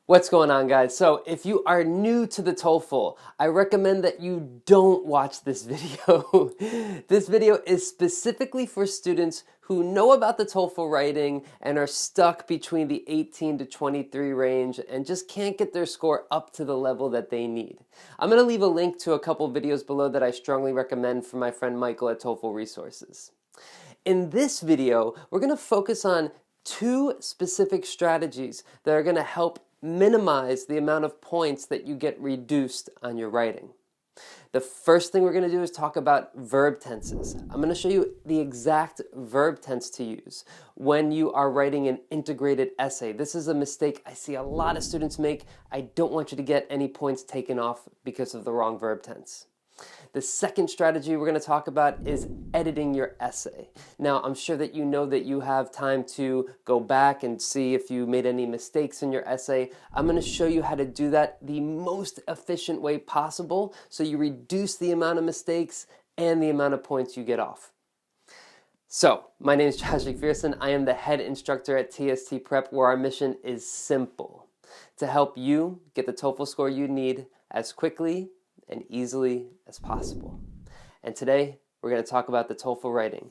What's going on, guys? So if you are new to the TOEFL, I recommend that you don't watch this video. This video is specifically for students who know about the TOEFL writing and are stuck between the 18 to 23 range and just can't get their score up to the level that they need. I'm going to leave a link to a couple videos below that I strongly recommend from my friend Michael at TOEFL Resources. In this video, we're going to focus on two specific strategies that are going to help minimize the amount of points that you get reduced on your writing. The first thing we're going to do is talk about verb tenses. I'm going to show you the exact verb tense to use when you are writing an integrated essay. This is a mistake I see a lot of students make. I don't want you to get any points taken off because of the wrong verb tense. The second strategy we're going to talk about is editing your essay. Now, I'm sure that you know that you have time to go back and see if you made any mistakes in your essay. I'm going to show you how to do that the most efficient way possible so you reduce the amount of mistakes and the amount of points you get off. So, my name is Josh MacPherson. I am the head instructor at TST Prep, where our mission is simple: to help you get the TOEFL score you need as quickly and easily as possible. And today, we're going to talk about the TOEFL writing.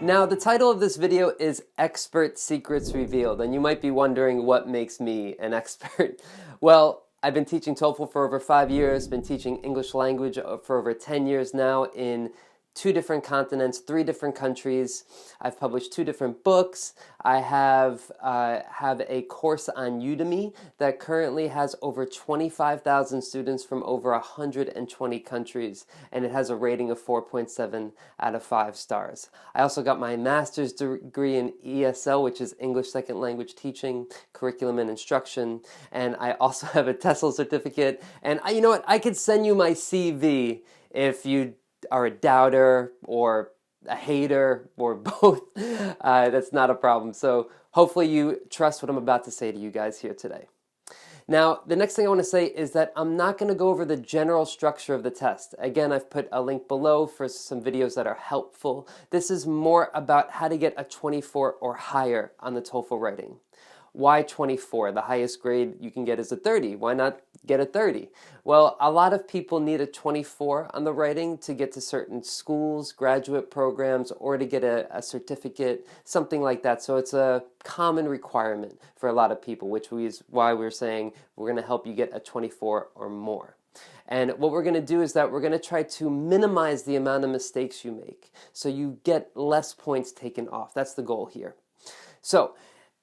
Now, the title of this video is Expert Secrets Revealed, and you might be wondering what makes me an expert. Well, I've been teaching TOEFL for over 5 years, been teaching English language for over 10 years now in 2 different continents, 3 different countries. I've published 2 different books. I have a course on Udemy that currently has over 25,000 students from over 120 countries, and it has a rating of 4.7 out of 5 stars. I also got my master's degree in ESL, which is English Second Language Teaching, Curriculum and Instruction, and I also have a TESOL certificate. And you know what? I could send you my CV if you are a doubter or a hater or both. That's not a problem. So hopefully you trust what I'm about to say to you guys here today. Now, the next thing I want to say is that I'm not going to go over the general structure of the test. Again, I've put a link below for some videos that are helpful. This is more about how to get a 24 or higher on the TOEFL writing. Why 24? The highest grade you can get is a 30. Why not get a 30? Well, a lot of people need a 24 on the writing to get to certain schools, graduate programs, or to get a certificate, something like that. So it's a common requirement for a lot of people, which is why we're saying we're going to help you get a 24 or more. And what we're going to do is that we're going to try to minimize the amount of mistakes you make so you get less points taken off. That's the goal here. So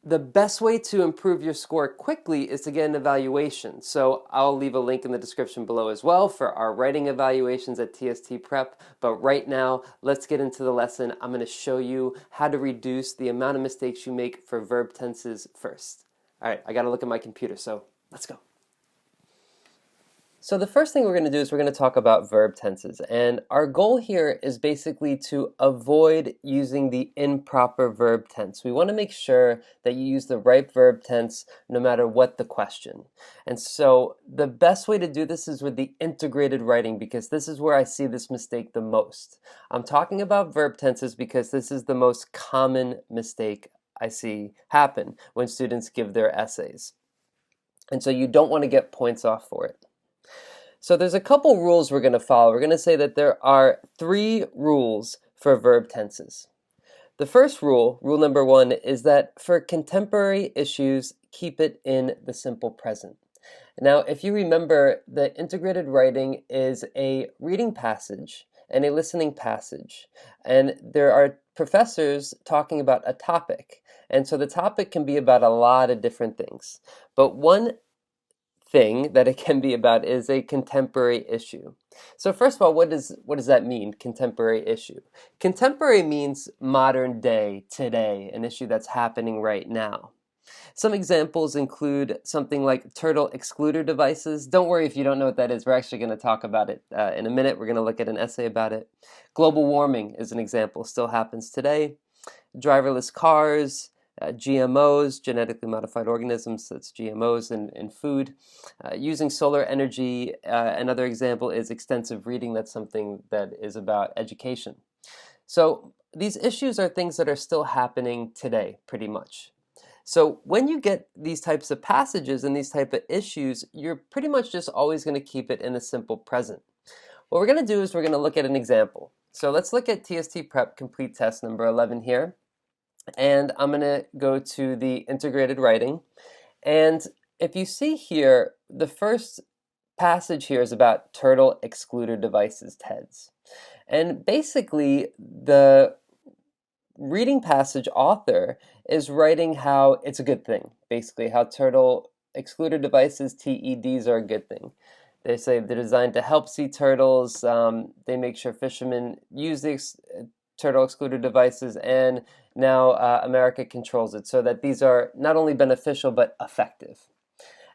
the best way to improve your score quickly is to get an evaluation. So I'll leave a link in the description below as well for our writing evaluations at TST Prep. But right now, let's get into the lesson. I'm going to show you how to reduce the amount of mistakes you make for verb tenses first. All right, I got to look at my computer, so let's go. So the first thing we're going to do is we're going to talk about verb tenses, and our goal here is basically to avoid using the improper verb tense. We want to make sure that you use the right verb tense no matter what the question. And so the best way to do this is with the integrated writing, because this is where I see this mistake the most. I'm talking about verb tenses because this is the most common mistake I see happen when students give their essays. And so you don't want to get points off for it. So there's a couple rules we're going to follow. We're going to say that there are 3 rules for verb tenses. The first rule, rule number 1, is that for contemporary issues, keep it in the simple present. Now, if you remember, the integrated writing is a reading passage and a listening passage. And there are professors talking about a topic. And so the topic can be about a lot of different things. But one thing that it can be about is a contemporary issue. So first of all, what does that mean, contemporary issue? Contemporary means modern day, today, an issue that's happening right now. Some examples include something like turtle excluder devices. Don't worry if you don't know what that is. We're actually going to talk about it in a minute. We're going to look at an essay about it. Global warming is an example, still happens today. Driverless cars, GMOs, genetically modified organisms, that's GMOs in food. Using solar energy, another example is extensive reading. That's something that is about education. So these issues are things that are still happening today, pretty much. So when you get these types of passages and these type of issues, you're pretty much just always going to keep it in the simple present. What we're going to do is we're going to look at an example. So let's look at TST Prep complete test number 11 here. And I'm going to go to the integrated writing. And if you see here, the first passage here is about turtle excluder devices, TEDs. And basically, the reading passage author is writing how it's a good thing, basically, how turtle excluder devices, TEDs, are a good thing. They say they're designed to help sea turtles. They make sure fishermen use the turtle excluder devices, and now America controls it, so that these are not only beneficial but effective.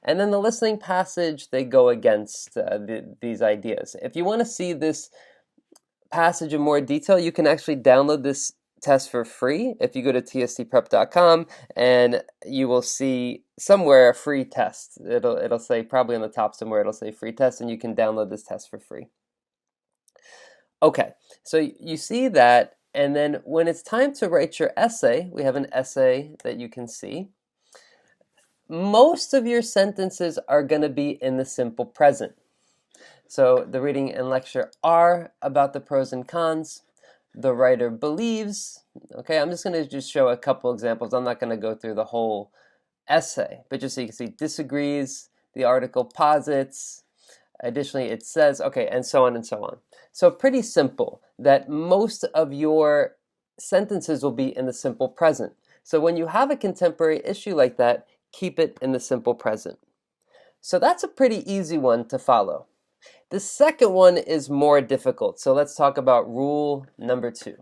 And then the listening passage, they go against these ideas. If you want to see this passage in more detail, you can actually download this test for free if you go to tstprep.com, and you will see somewhere a free test. It'll say, probably on the top somewhere, it'll say free test, and you can download this test for free. Okay, so you see that, and then when it's time to write your essay, we have an essay that you can see. Most of your sentences are going to be in the simple present. So the reading and lecture are about the pros and cons. The writer believes. Okay, I'm just going to show a couple examples. I'm not going to go through the whole essay, but just so you can see, disagrees, the article posits, additionally it says, okay, and so on and so on. So pretty simple, that most of your sentences will be in the simple present. So when you have a contemporary issue like that, keep it in the simple present. So that's a pretty easy one to follow. The second one is more difficult. So let's talk about rule number 2.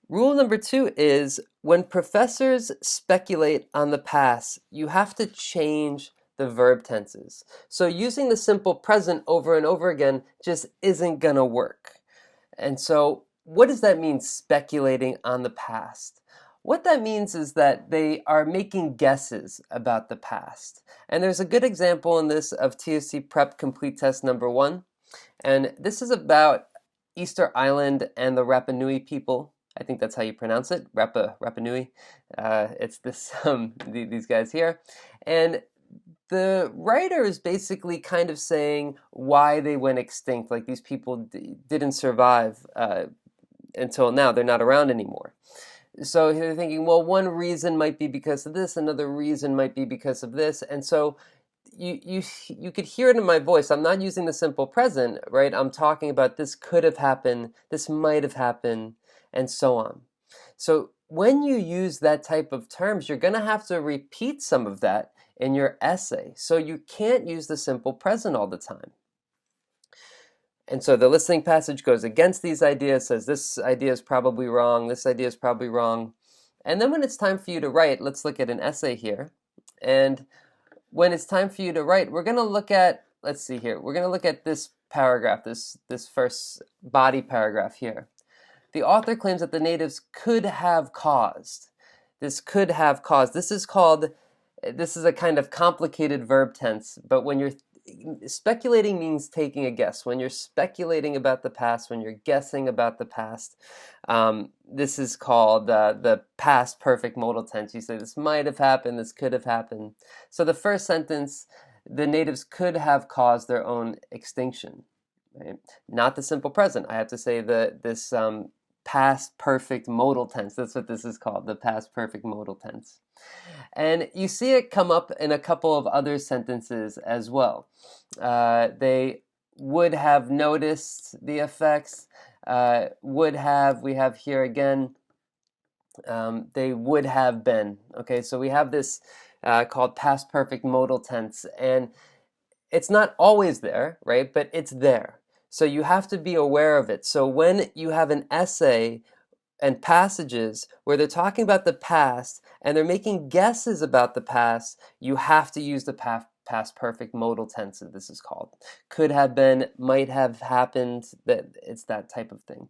Rule number 2 is when professors speculate on the past, you have to change the verb tenses. So using the simple present over and over again just isn't going to work. And so what does that mean, speculating on the past? What that means is that they are making guesses about the past. And there's a good example in this of TST Prep complete test number 1. And this is about Easter Island and the Rapa Nui people. I think that's how you pronounce it, Rapa Nui. It's these guys here. And the writer is basically kind of saying why they went extinct, like these people didn't survive until now. They're not around anymore. So they're thinking, well, one reason might be because of this, another reason might be because of this. And so you could hear it in my voice. I'm not using the simple present, right? I'm talking about this could have happened, this might have happened, and so on. So when you use that type of terms, you're going to have to repeat some of that in your essay. So you can't use the simple present all the time. And so the listening passage goes against these ideas, says this idea is probably wrong, this idea is probably wrong. And then when it's time for you to write, let's look at an essay here. And when it's time for you to write, we're going to look at, let's see here, we're going to look at this paragraph, this first body paragraph here. The author claims that the natives could have caused. This could have caused. This is a kind of complicated verb tense, but when you're speculating means taking a guess. When you're speculating about the past, when you're guessing about the past, this is called the past perfect modal tense. You say this might have happened, this could have happened. So the first sentence, the natives could have caused their own extinction. Right? Not the simple present. I have to say this past perfect modal tense. That's what this is called, the past perfect modal tense. And you see it come up in a couple of other sentences as well. They would have noticed the effects. Would have, we have here again, they would have been. Okay, so we have this called past perfect modal tense. And it's not always there, right? But it's there. So you have to be aware of it. So when you have an essay and passages where they're talking about the past and they're making guesses about the past, you have to use the past perfect modal tense, this is called. Could have been, might have happened, that it's that type of thing.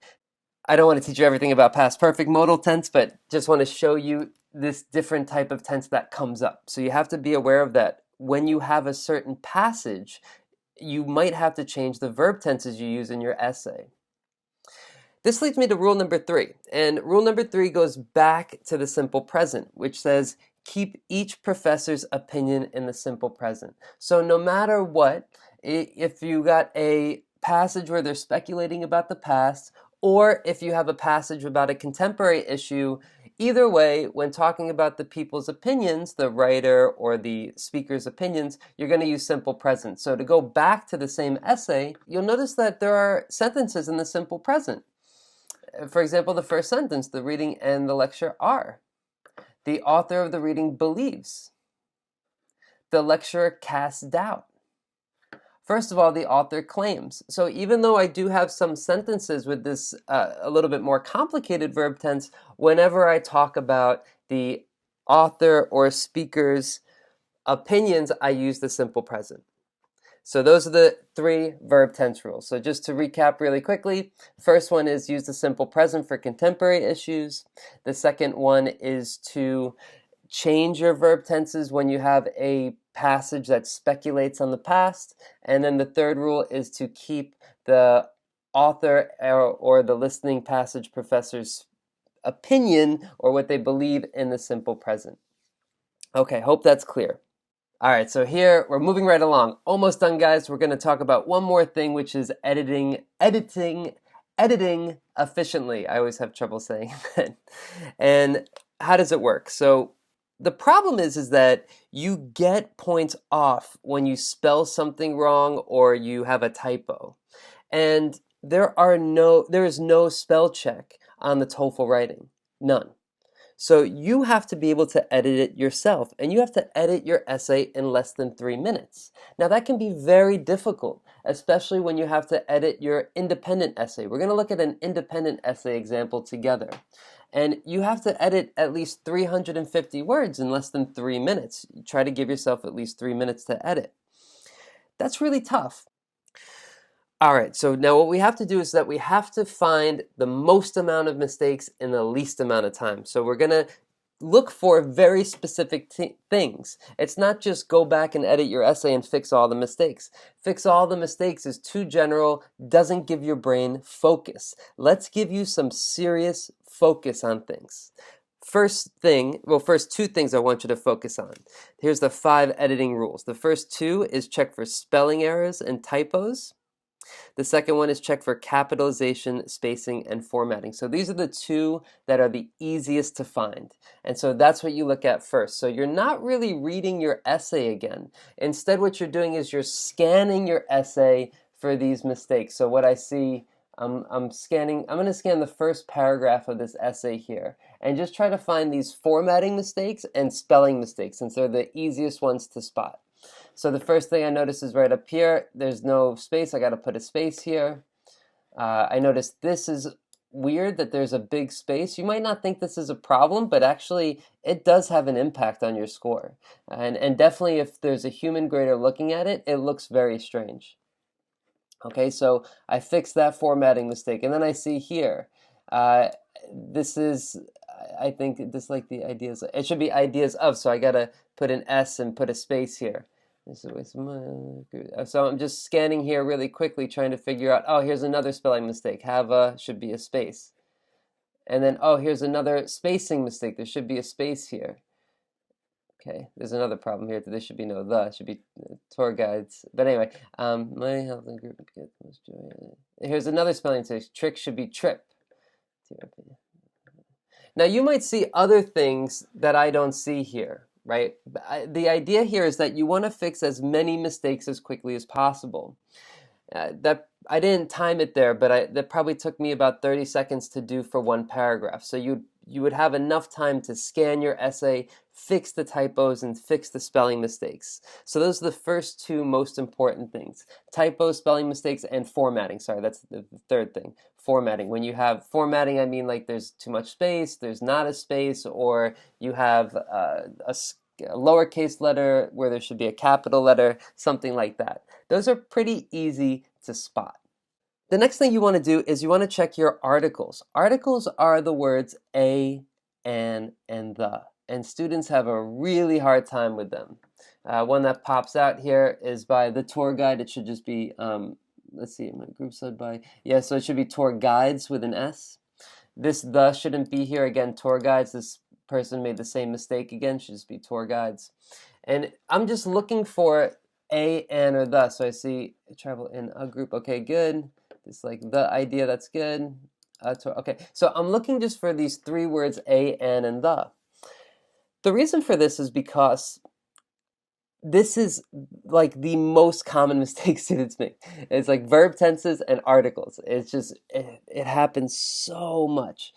I don't want to teach you everything about past perfect modal tense, but just want to show you this different type of tense that comes up. So you have to be aware of that. When you have a certain passage, you might have to change the verb tenses you use in your essay. This leads me to rule number 3. And rule number 3 goes back to the simple present, which says, keep each professor's opinion in the simple present. So no matter what, if you got a passage where they're speculating about the past, or if you have a passage about a contemporary issue, either way, when talking about the people's opinions, the writer or the speaker's opinions, you're going to use simple present. So to go back to the same essay, you'll notice that there are sentences in the simple present. For example, the first sentence, the reading and the lecture are. The author of the reading believes. The lecturer casts doubt. First of all, the author claims. So even though I do have some sentences with this a little bit more complicated verb tense, whenever I talk about the author or speaker's opinions, I use the simple present. So those are the 3 verb tense rules. So just to recap really quickly, first one is use the simple present for contemporary issues. The second one is to change your verb tenses when you have a passage that speculates on the past. And then the third rule is to keep the author or the listening passage professor's opinion or what they believe in the simple present. Okay, hope that's clear. All right, so here we're moving right along. Almost done, guys. We're going to talk about one more thing, which is editing efficiently. I always have trouble saying that. And how does it work? So the problem is that you get points off when you spell something wrong or you have a typo. And there is no spell check on the TOEFL writing. None. So you have to be able to edit it yourself, and you have to edit your essay in less than 3 minutes. Now that can be very difficult, especially when you have to edit your independent essay. We're going to look at an independent essay example together. And you have to edit at least 350 words in less than 3 minutes. Try to give yourself at least 3 minutes to edit. That's really tough. All right, so now what we have to do is that we have to find the most amount of mistakes in the least amount of time. So we're going to look for very specific things. It's not just go back and edit your essay and fix all the mistakes. Fix all the mistakes is too general, doesn't give your brain focus. Let's give you some serious focus on things. First 2 things I want you to focus on. Here's the 5 editing rules. The first 2 is check for spelling errors and typos. The second one is check for capitalization, spacing, and formatting. So these are the 2 that are the easiest to find. And so that's what you look at first. So you're not really reading your essay again. Instead, what you're doing is you're scanning your essay for these mistakes. So what I see, I'm going to scan the first paragraph of this essay here and just try to find these formatting mistakes and spelling mistakes, since they're the easiest ones to spot. So the first thing I notice is right up here, there's no space. I got to put a space here. I notice this is weird that there's a big space. You might not think this is a problem, but actually it does have an impact on your score. And definitely if there's a human grader looking at it, it looks very strange. Okay, so I fixed that formatting mistake. And then I see here, this is, I think this like the ideas, it should be ideas of, so I got to put an S and put a space here. So I'm just scanning here really quickly, trying to figure out, oh, here's another spelling mistake. Have a should be a space. And then, oh, here's another spacing mistake. There should be a space here. Okay, there's another problem here. There should be no the. It should be tour guides. But anyway, my health and group get most joy. Here's another spelling mistake. Trick should be trip. Now, you might see other things that I don't see here. Right? The idea here is that you want to fix as many mistakes as quickly as possible. That I didn't time it there, but that probably took me about 30 seconds to do for one paragraph. So you would have enough time to scan your essay, fix the typos, and fix the spelling mistakes. So those are the first 2 most important things. Typos, spelling mistakes, and formatting. Sorry, that's the third thing. Formatting. When you have formatting, I mean like there's too much space, there's not a space, or you have a lowercase letter where there should be a capital letter, something like that. Those are pretty easy to spot. The next thing you want to do is you want to check your articles. Articles are the words a, and the. And students have a really hard time with them. One that pops out here is by the tour guide. It should just be, let's see, my group said by, yeah, so it should be tour guides with an S. This the shouldn't be here. Again, tour guides. This person made the same mistake again. Should just be tour guides. And I'm just looking for a, and, or the. So I see travel in a group. Okay, good. It's like the idea. That's good. Okay, so I'm looking just for these three words, a, and the. The reason for this is because this is like the most common mistake students make. It's like verb tenses and articles. It's just, it happens so much.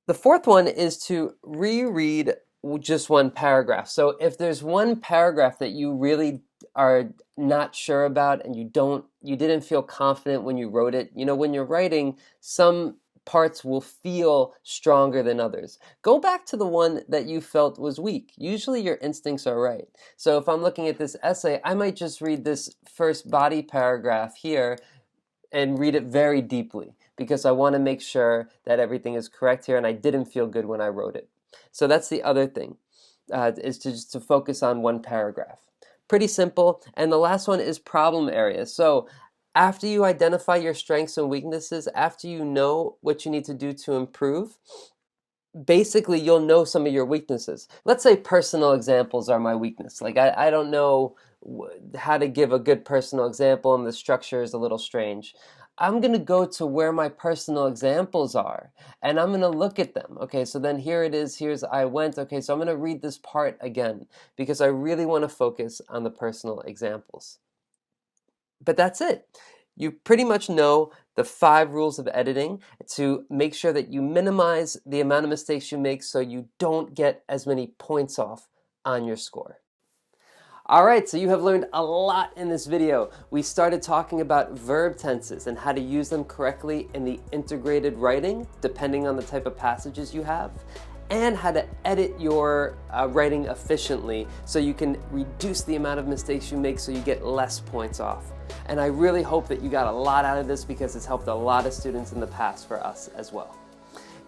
The fourth one is to reread just one paragraph. So if there's one paragraph that you really are not sure about and you didn't feel confident when you wrote it, you know, when you're writing, some parts will feel stronger than others. Go back to the one that you felt was weak. Usually your instincts are right. So if I'm looking at this essay, I might just read this first body paragraph here and read it very deeply because I want to make sure that everything is correct here and I didn't feel good when I wrote it. So that's the other thing, is to focus on one paragraph. Pretty simple. And the last one is problem areas. So after you identify your strengths and weaknesses, after you know what you need to do to improve, basically you'll know some of your weaknesses. Let's say personal examples are my weakness. Like I don't know how to give a good personal example and the structure is a little strange. I'm going to go to where my personal examples are and I'm going to look at them. Okay, so then here it is. Here's I went. Okay, so I'm going to read this part again because I really want to focus on the personal examples. But that's it. You pretty much know the 5 rules of editing to make sure that you minimize the amount of mistakes you make so you don't get as many points off on your score. All right, so you have learned a lot in this video. We started talking about verb tenses and how to use them correctly in the integrated writing, depending on the type of passages you have, and how to edit your writing efficiently so you can reduce the amount of mistakes you make so you get less points off. And I really hope that you got a lot out of this because it's helped a lot of students in the past for us as well.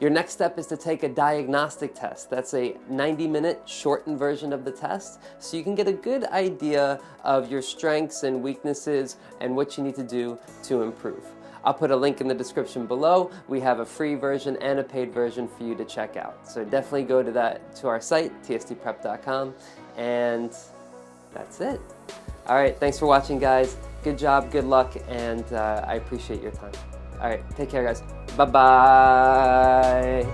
Your next step is to take a diagnostic test. That's a 90-minute shortened version of the test so you can get a good idea of your strengths and weaknesses and what you need to do to improve. I'll put a link in the description below. We have a free version and a paid version for you to check out. So definitely go to our site, tstprep.com, and that's it. All right, thanks for watching, guys. Good job, good luck, and I appreciate your time. All right, take care, guys. Bye-bye.